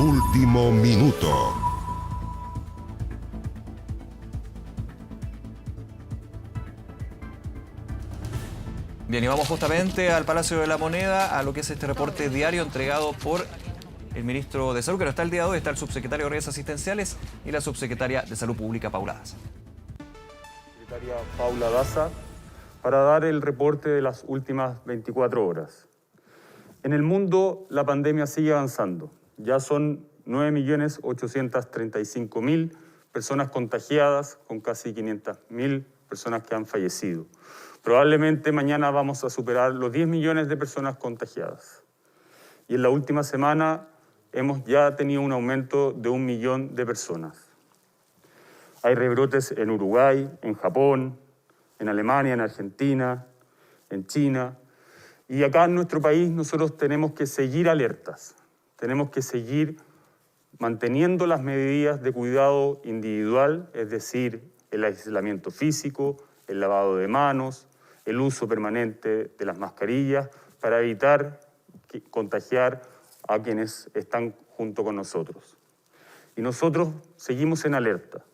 Último minuto. Bien, y vamos justamente al Palacio de la Moneda, a lo que es este reporte diario entregado por el ministro de Salud, que no está el día de hoy, está el subsecretario de redes asistenciales y la subsecretaria de Salud Pública, Paula Daza. Secretaria Paula Daza, para dar el reporte de las últimas 24 horas. En el mundo, la pandemia sigue avanzando. Ya son 9.835.000 personas contagiadas, con casi 500.000 personas que han fallecido. Probablemente mañana vamos a superar los 10 millones de personas contagiadas. Y en la última semana hemos ya tenido un aumento de 1 millón de personas. Hay rebrotes en Uruguay, en Japón, en Alemania, en Argentina, en China. Y acá en nuestro país nosotros tenemos que seguir alertas. Tenemos que seguir manteniendo las medidas de cuidado individual, es decir, el aislamiento físico, el lavado de manos, el uso permanente de las mascarillas para evitar contagiar a quienes están junto con nosotros. Y nosotros seguimos en alerta.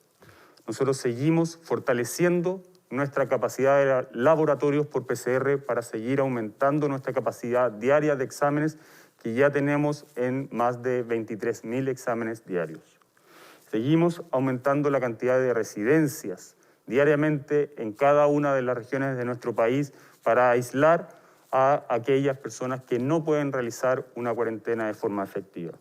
Nosotros seguimos fortaleciendo nuestra capacidad de laboratorios por PCR para seguir aumentando nuestra capacidad diaria de exámenes, que ya tenemos en más de 23.000 exámenes diarios. Seguimos aumentando la cantidad de residencias diariamente en cada una de las regiones de nuestro país para aislar a aquellas personas que no pueden realizar una cuarentena de forma efectiva.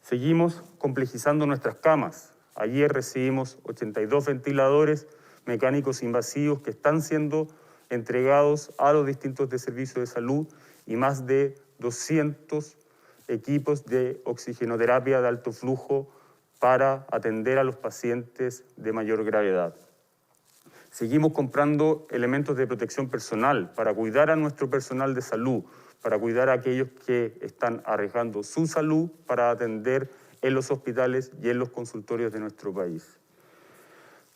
Seguimos complejizando nuestras camas. Ayer recibimos 82 ventiladores mecánicos invasivos que están siendo entregados a los distintos servicios de salud y más de 200 equipos de oxigenoterapia de alto flujo para atender a los pacientes de mayor gravedad. Seguimos comprando elementos de protección personal para cuidar a nuestro personal de salud, para cuidar a aquellos que están arriesgando su salud para atender en los hospitales y en los consultorios de nuestro país.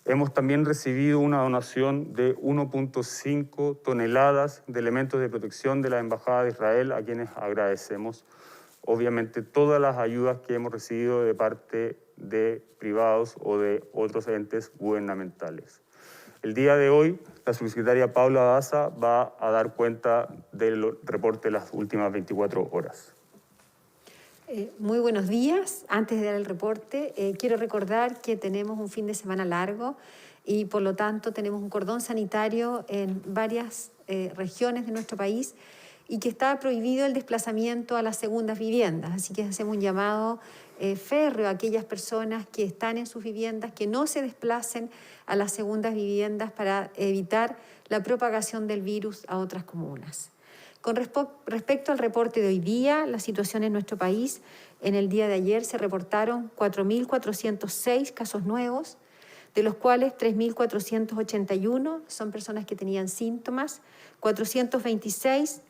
Hemos también recibido una donación de 1.5 toneladas de elementos de protección de la Embajada de Israel, a quienes agradecemos, obviamente, todas las ayudas que hemos recibido de parte de privados o de otros entes gubernamentales. El día de hoy, la subsecretaria Paula Daza va a dar cuenta del reporte de las últimas 24 horas. Muy buenos días. Antes de dar el reporte, quiero recordar que tenemos un fin de semana largo y por lo tanto tenemos un cordón sanitario en varias regiones de nuestro país y que está prohibido el desplazamiento a las segundas viviendas. Así que hacemos un llamado férreo a aquellas personas que están en sus viviendas, que no se desplacen a las segundas viviendas para evitar la propagación del virus a otras comunas. Con respecto al reporte de hoy día, la situación en nuestro país, en el día de ayer se reportaron 4.406 casos nuevos, de los cuales 3.481 son personas que tenían síntomas, 426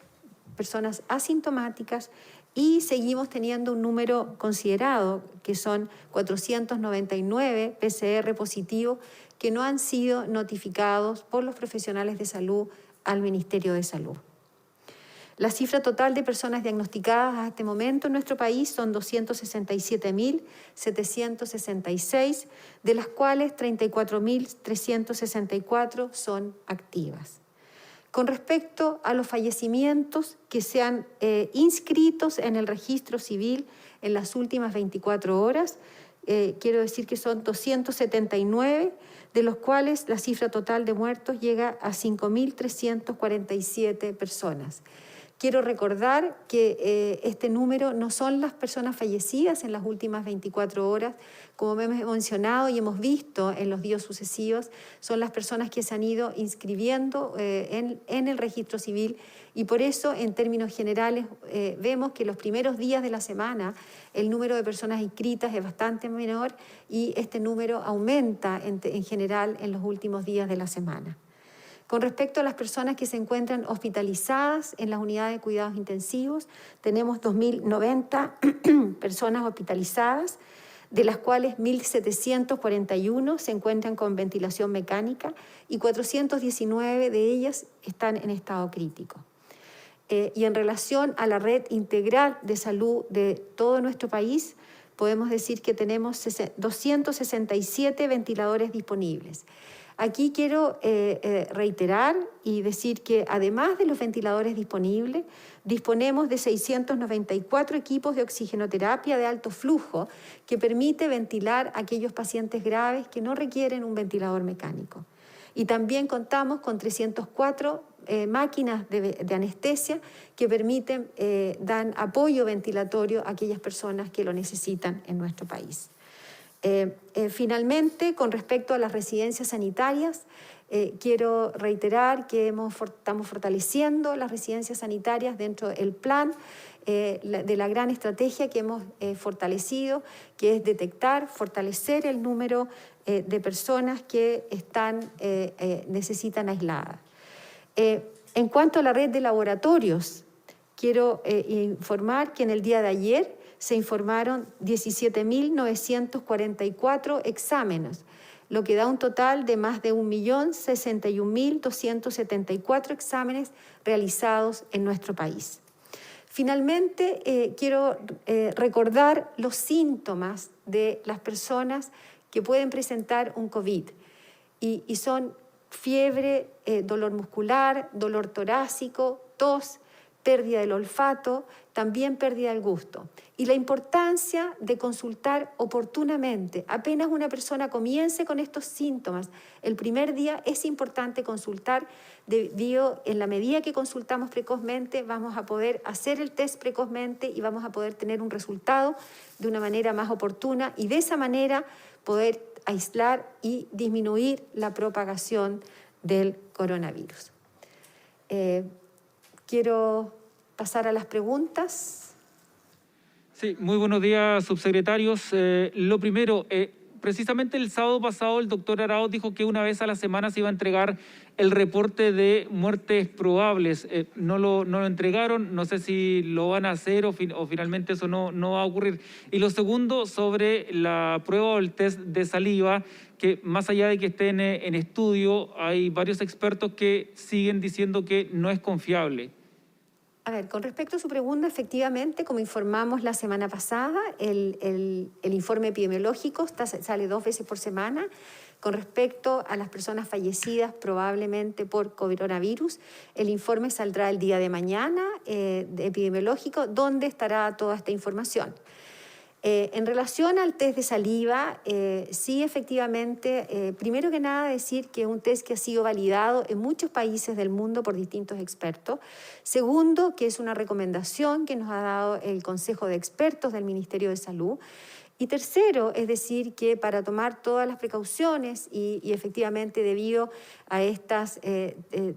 personas asintomáticas y seguimos teniendo un número considerado, que son 499 PCR positivos que no han sido notificados por los profesionales de salud al Ministerio de Salud. La cifra total de personas diagnosticadas a este momento en nuestro país son 267.766, de las cuales 34.364 son activas. Con respecto a los fallecimientos que se han inscritos en el registro civil en las últimas 24 horas, quiero decir que son 279, de los cuales la cifra total de muertos llega a 5.347 personas. Quiero recordar que este número no son las personas fallecidas en las últimas 24 horas, como me hemos mencionado y hemos visto en los días sucesivos, son las personas que se han ido inscribiendo en el registro civil y por eso, en términos generales, vemos que los primeros días de la semana el número de personas inscritas es bastante menor y este número aumenta en general en los últimos días de la semana. Con respecto a las personas que se encuentran hospitalizadas en las unidades de cuidados intensivos, tenemos 2.090 personas hospitalizadas, de las cuales 1.741 se encuentran con ventilación mecánica y 419 de ellas están en estado crítico. Y en relación a la red integral de salud de todo nuestro país, podemos decir que tenemos 267 ventiladores disponibles. Aquí quiero reiterar y decir que además de los ventiladores disponibles, disponemos de 694 equipos de oxigenoterapia de alto flujo que permite ventilar a aquellos pacientes graves que no requieren un ventilador mecánico. Y también contamos con 304 máquinas de anestesia que permiten, dan apoyo ventilatorio a aquellas personas que lo necesitan en nuestro país. Finalmente, con respecto a las residencias sanitarias, quiero reiterar que estamos fortaleciendo las residencias sanitarias dentro del plan de la gran estrategia que hemos fortalecido, que es detectar, fortalecer el número de personas que necesitan aisladas. En cuanto a la red de laboratorios, quiero informar que en el día de ayer se informaron 17.944 exámenes, lo que da un total de más de 1.061.274 exámenes realizados en nuestro país. Finalmente, quiero recordar los síntomas de las personas que pueden presentar un COVID y son fiebre, dolor muscular, dolor torácico, tos, pérdida del olfato, también pérdida del gusto. Y la importancia de consultar oportunamente. Apenas una persona comience con estos síntomas, el primer día es importante consultar. En la medida que consultamos precozmente, vamos a poder hacer el test precozmente y vamos a poder tener un resultado de una manera más oportuna y de esa manera poder aislar y disminuir la propagación del coronavirus. Quiero pasar a las preguntas. Sí, muy buenos días, subsecretarios. Lo primero, precisamente el sábado pasado el doctor Arauz dijo que una vez a la semana se iba a entregar el reporte de muertes probables. No lo entregaron, no sé si lo van a hacer o finalmente eso no va a ocurrir. Y lo segundo, sobre la prueba o el test de saliva, que más allá de que esté en estudio, hay varios expertos que siguen diciendo que no es confiable. A ver, con respecto a su pregunta, efectivamente, como informamos la semana pasada, el informe epidemiológico sale 2 veces por semana. Con respecto a las personas fallecidas probablemente por coronavirus, el informe saldrá el día de mañana epidemiológico, donde estará toda esta información. En relación al test de saliva, sí, efectivamente, primero que nada decir que es un test que ha sido validado en muchos países del mundo por distintos expertos. Segundo, que es una recomendación que nos ha dado el Consejo de Expertos del Ministerio de Salud. Y tercero, es decir, que para tomar todas las precauciones y efectivamente debido a esta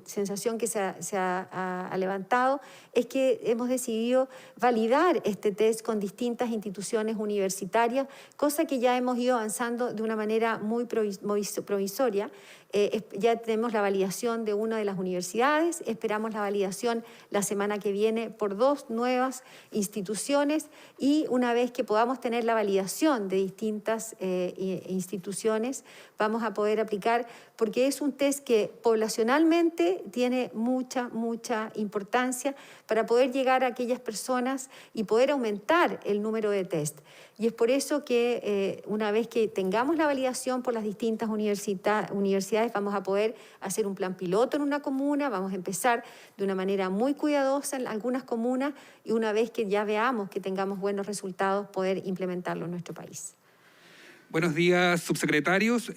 sensación que se ha levantado, es que hemos decidido validar este test con distintas instituciones universitarias, cosa que ya hemos ido avanzando de una manera muy provisoria. Ya tenemos la validación de una de las universidades, esperamos la validación la semana que viene por 2 nuevas instituciones y una vez que podamos tener la validación de distintas instituciones, vamos a poder aplicar, porque es un test que poblacionalmente tiene mucha importancia para poder llegar a aquellas personas y poder aumentar el número de test. Y es por eso que una vez que tengamos la validación por las distintas universidades, vamos a poder hacer un plan piloto en una comuna, vamos a empezar de una manera muy cuidadosa en algunas comunas y una vez que ya veamos que tengamos buenos resultados, poder implementarlo en nuestro país. Buenos días, subsecretarios.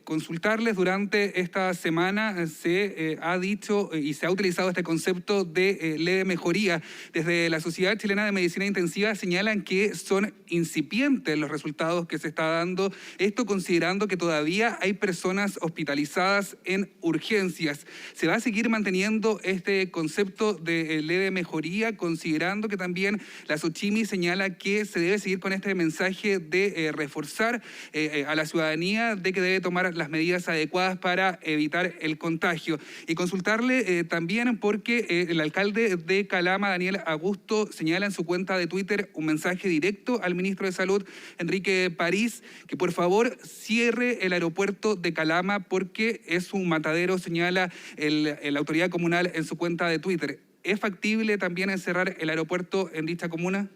Consultarles, durante esta semana se ha dicho y se ha utilizado este concepto de leve mejoría. Desde la Sociedad Chilena de Medicina Intensiva señalan que son incipientes los resultados que se está dando, esto considerando que todavía hay personas hospitalizadas en urgencias. ¿Se va a seguir manteniendo este concepto de leve mejoría, considerando que también la Sochimi señala que se debe seguir con este mensaje de reforzar a la ciudadanía de que debe tomar las medidas adecuadas para evitar el contagio? Y consultarle también porque el alcalde de Calama, Daniel Augusto, señala en su cuenta de Twitter un mensaje directo al ministro de Salud, Enrique París, que por favor cierre el aeropuerto de Calama porque es un matadero, señala la autoridad comunal en su cuenta de Twitter. ¿Es factible también encerrar el aeropuerto en dicha comuna?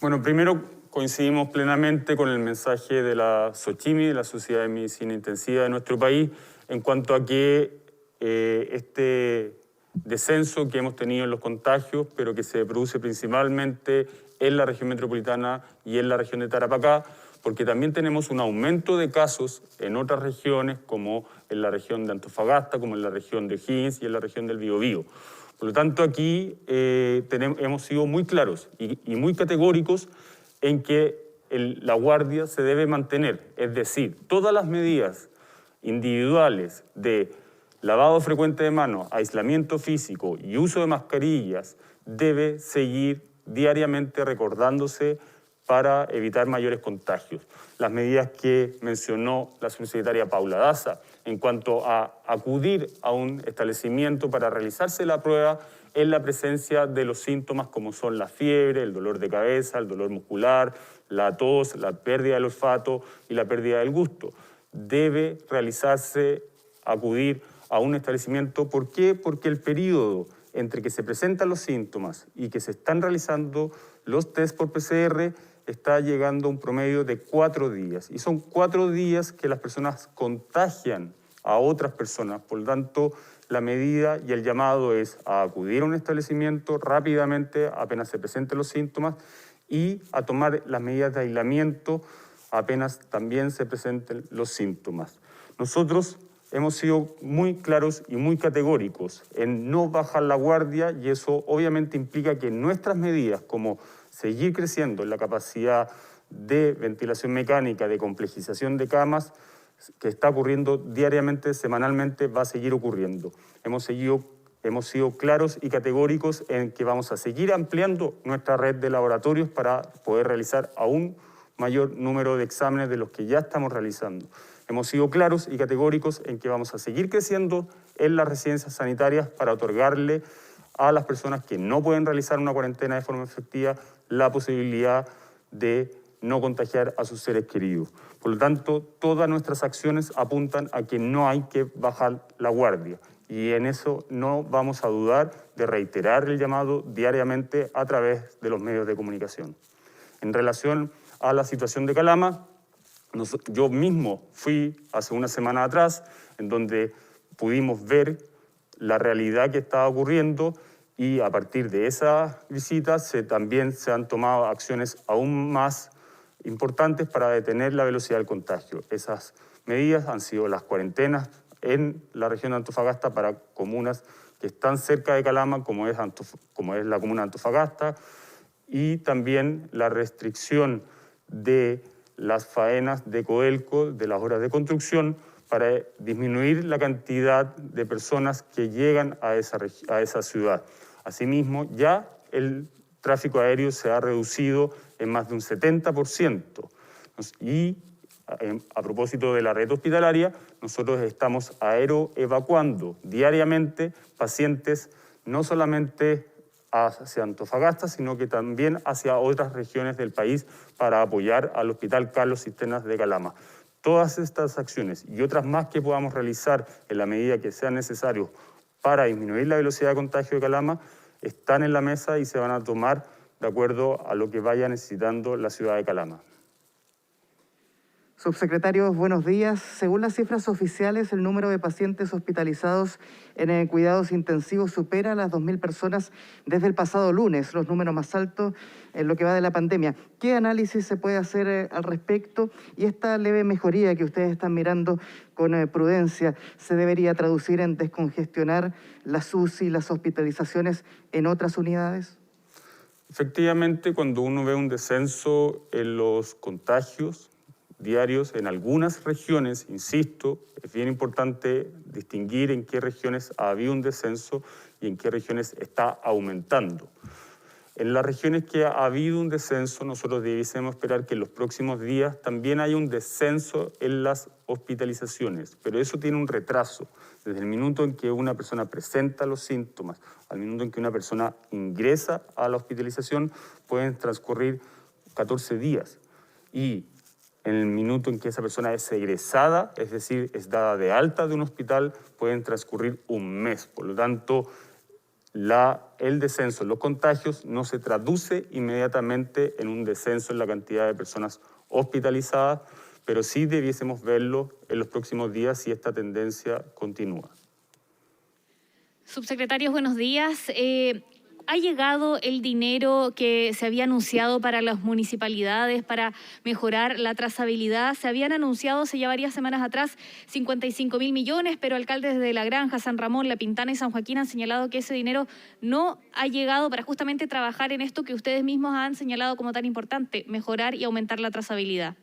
Bueno, primero coincidimos plenamente con el mensaje de la SOCHIMI, de la Sociedad de Medicina Intensiva de nuestro país, en cuanto a que este descenso que hemos tenido en los contagios, pero que se produce principalmente en la región metropolitana y en la región de Tarapacá, porque también tenemos un aumento de casos en otras regiones, como en la región de Antofagasta, como en la región de O'Higgins y en la región del Biobío. Por lo tanto, aquí hemos sido muy claros y muy categóricos en que la guardia se debe mantener, es decir, todas las medidas individuales de lavado frecuente de manos, aislamiento físico y uso de mascarillas debe seguir diariamente recordándose para evitar mayores contagios. Las medidas que mencionó la subsecretaria Paula Daza en cuanto a acudir a un establecimiento para realizarse la prueba en la presencia de los síntomas como son la fiebre, el dolor de cabeza, el dolor muscular, la tos, la pérdida del olfato y la pérdida del gusto. Debe realizarse, acudir a un establecimiento. ¿Por qué? Porque el periodo entre que se presentan los síntomas y que se están realizando los test por PCR está llegando a un promedio de 4 días. Y son 4 días que las personas contagian a otras personas. Por lo tanto, la medida y el llamado es a acudir a un establecimiento rápidamente apenas se presenten los síntomas y a tomar las medidas de aislamiento apenas también se presenten los síntomas. Nosotros hemos sido muy claros y muy categóricos en no bajar la guardia y eso obviamente implica que nuestras medidas como seguir creciendo en la capacidad de ventilación mecánica, de complejización de camas, que está ocurriendo diariamente, semanalmente, va a seguir ocurriendo. Hemos sido claros y categóricos en que vamos a seguir ampliando nuestra red de laboratorios para poder realizar aún mayor número de exámenes de los que ya estamos realizando. Hemos sido claros y categóricos en que vamos a seguir creciendo en las residencias sanitarias para otorgarle a las personas que no pueden realizar una cuarentena de forma efectiva la posibilidad de no contagiar a sus seres queridos. Por lo tanto, todas nuestras acciones apuntan a que no hay que bajar la guardia y en eso no vamos a dudar de reiterar el llamado diariamente a través de los medios de comunicación. En relación a la situación de Calama, yo mismo fui hace una semana atrás en donde pudimos ver la realidad que estaba ocurriendo y a partir de esa visita también se han tomado acciones aún más importantes para detener la velocidad del contagio. Esas medidas han sido las cuarentenas en la región de Antofagasta para comunas que están cerca de Calama, como es la comuna de Antofagasta, y también la restricción de las faenas de Codelco, de las obras de construcción, para disminuir la cantidad de personas que llegan a esa ciudad. Asimismo, ya el tráfico aéreo se ha reducido en más de un 70%. Y a propósito de la red hospitalaria, nosotros estamos aeroevacuando diariamente pacientes no solamente hacia Antofagasta, sino que también hacia otras regiones del país para apoyar al Hospital Carlos Cisternas de Calama. Todas estas acciones y otras más que podamos realizar en la medida que sea necesario para disminuir la velocidad de contagio de Calama están en la mesa y se van a tomar de acuerdo a lo que vaya necesitando la ciudad de Calama. Subsecretarios, buenos días. Según las cifras oficiales, el número de pacientes hospitalizados en cuidados intensivos supera las 2.000 personas desde el pasado lunes, los números más altos en lo que va de la pandemia. ¿Qué análisis se puede hacer al respecto? Y esta leve mejoría que ustedes están mirando con prudencia, ¿se debería traducir en descongestionar las UCI, las hospitalizaciones en otras unidades? Efectivamente, cuando uno ve un descenso en los contagios diarios en algunas regiones, insisto, es bien importante distinguir en qué regiones ha habido un descenso y en qué regiones está aumentando. En las regiones que ha habido un descenso, nosotros debiésemos esperar que en los próximos días también haya un descenso en las hospitalizaciones, pero eso tiene un retraso. Desde el minuto en que una persona presenta los síntomas al minuto en que una persona ingresa a la hospitalización, pueden transcurrir 14 días. Y en el minuto en que esa persona es egresada, es decir, es dada de alta de un hospital, pueden transcurrir un mes. Por lo tanto, el descenso en los contagios no se traduce inmediatamente en un descenso en la cantidad de personas hospitalizadas, pero sí debiésemos verlo en los próximos días si esta tendencia continúa. Subsecretarios, buenos días. ¿Ha llegado el dinero que se había anunciado para las municipalidades para mejorar la trazabilidad? Se habían anunciado hace ya varias semanas atrás 55.000 millones, pero alcaldes de La Granja, San Ramón, La Pintana y San Joaquín han señalado que ese dinero no ha llegado para justamente trabajar en esto que ustedes mismos han señalado como tan importante, mejorar y aumentar la trazabilidad.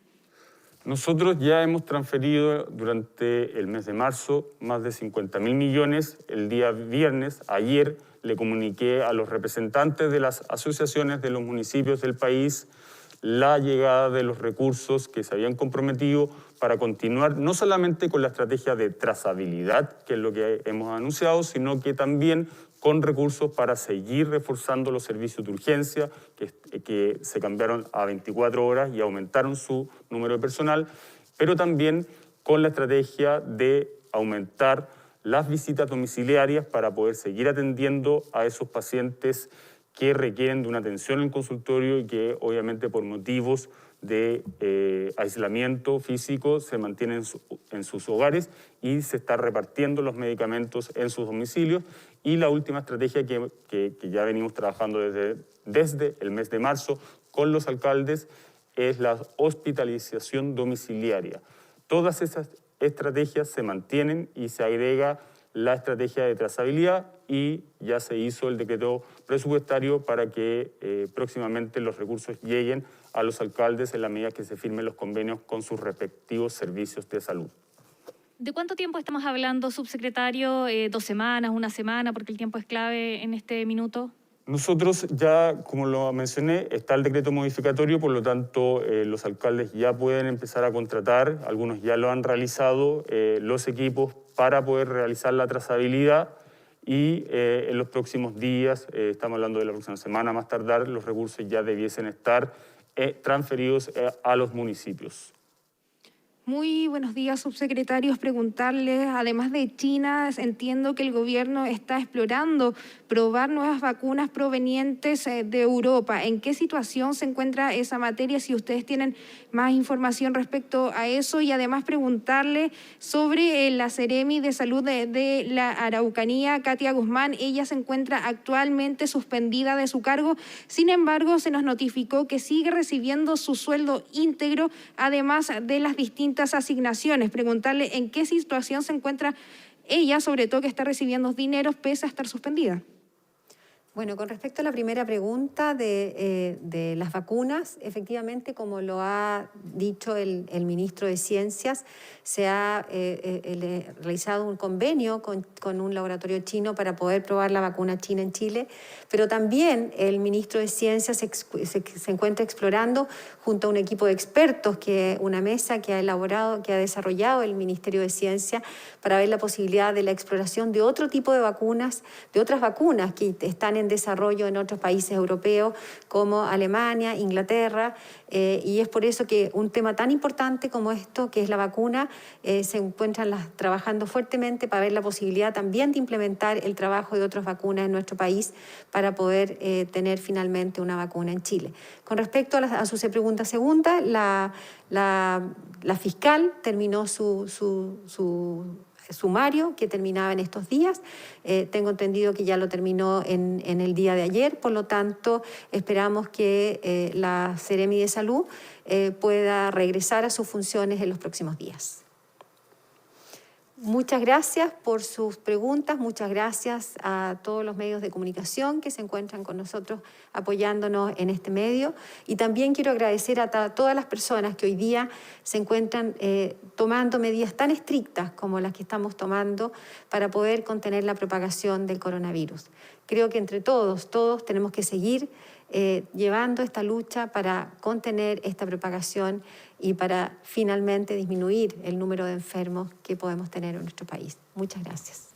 Nosotros ya hemos transferido durante el mes de marzo más de 50.000 millones. El día viernes, ayer, le comuniqué a los representantes de las asociaciones de los municipios del país la llegada de los recursos que se habían comprometido para continuar no solamente con la estrategia de trazabilidad, que es lo que hemos anunciado, sino que también con recursos para seguir reforzando los servicios de urgencia que se cambiaron a 24 horas y aumentaron su número de personal, pero también con la estrategia de aumentar las visitas domiciliarias para poder seguir atendiendo a esos pacientes que requieren de una atención en el consultorio y que obviamente por motivos de aislamiento físico se mantienen en sus hogares y se están repartiendo los medicamentos en sus domicilios. Y la última estrategia que ya venimos trabajando desde el mes de marzo con los alcaldes es la hospitalización domiciliaria. Todas esas estrategias se mantienen y se agrega la estrategia de trazabilidad y ya se hizo el decreto presupuestario para que próximamente los recursos lleguen a los alcaldes en la medida que se firmen los convenios con sus respectivos servicios de salud. ¿De cuánto tiempo estamos hablando, subsecretario? ¿2 semanas, 1 semana? Porque el tiempo es clave en este minuto. Nosotros ya, como lo mencioné, está el decreto modificatorio, por lo tanto los alcaldes ya pueden empezar a contratar, algunos ya lo han realizado, los equipos para poder realizar la trazabilidad y en los próximos días, estamos hablando de la próxima semana más tardar, los recursos ya debiesen estar transferidos a los municipios. Muy buenos días, subsecretarios. Preguntarles, además de China, entiendo que el gobierno está explorando probar nuevas vacunas provenientes de Europa. ¿En qué situación se encuentra esa materia? Si ustedes tienen más información respecto a eso. Y además preguntarle sobre la Seremi de Salud de la Araucanía, Katia Guzmán. Ella se encuentra actualmente suspendida de su cargo. Sin embargo, se nos notificó que sigue recibiendo su sueldo íntegro, además de las distintas asignaciones. Preguntarle en qué situación se encuentra ella, sobre todo que está recibiendo dineros pese a estar suspendida. Bueno, con respecto a la primera pregunta de las vacunas, efectivamente, como lo ha dicho el ministro de Ciencias, se ha realizado un convenio con un laboratorio chino para poder probar la vacuna china en Chile, pero también el ministro de Ciencias se encuentra explorando junto a un equipo de expertos, una mesa que ha desarrollado el Ministerio de Ciencia para ver la posibilidad de la exploración de otro tipo de vacunas, de otras vacunas que están en desarrollo en otros países europeos como Alemania, Inglaterra, y es por eso que un tema tan importante como esto, que es la vacuna, se encuentran trabajando fuertemente para ver la posibilidad también de implementar el trabajo de otras vacunas en nuestro país para poder tener finalmente una vacuna en Chile. Con respecto a su pregunta segunda, la fiscal terminó su sumario que terminaba en estos días. Tengo entendido que ya lo terminó en el día de ayer, por lo tanto esperamos que la Seremi de Salud pueda regresar a sus funciones en los próximos días. Muchas gracias por sus preguntas, muchas gracias a todos los medios de comunicación que se encuentran con nosotros apoyándonos en este medio, y también quiero agradecer a todas las personas que hoy día se encuentran tomando medidas tan estrictas como las que estamos tomando para poder contener la propagación del coronavirus. Creo que entre todos tenemos que seguir llevando esta lucha para contener esta propagación y para finalmente disminuir el número de enfermos que podemos tener en nuestro país. Muchas gracias.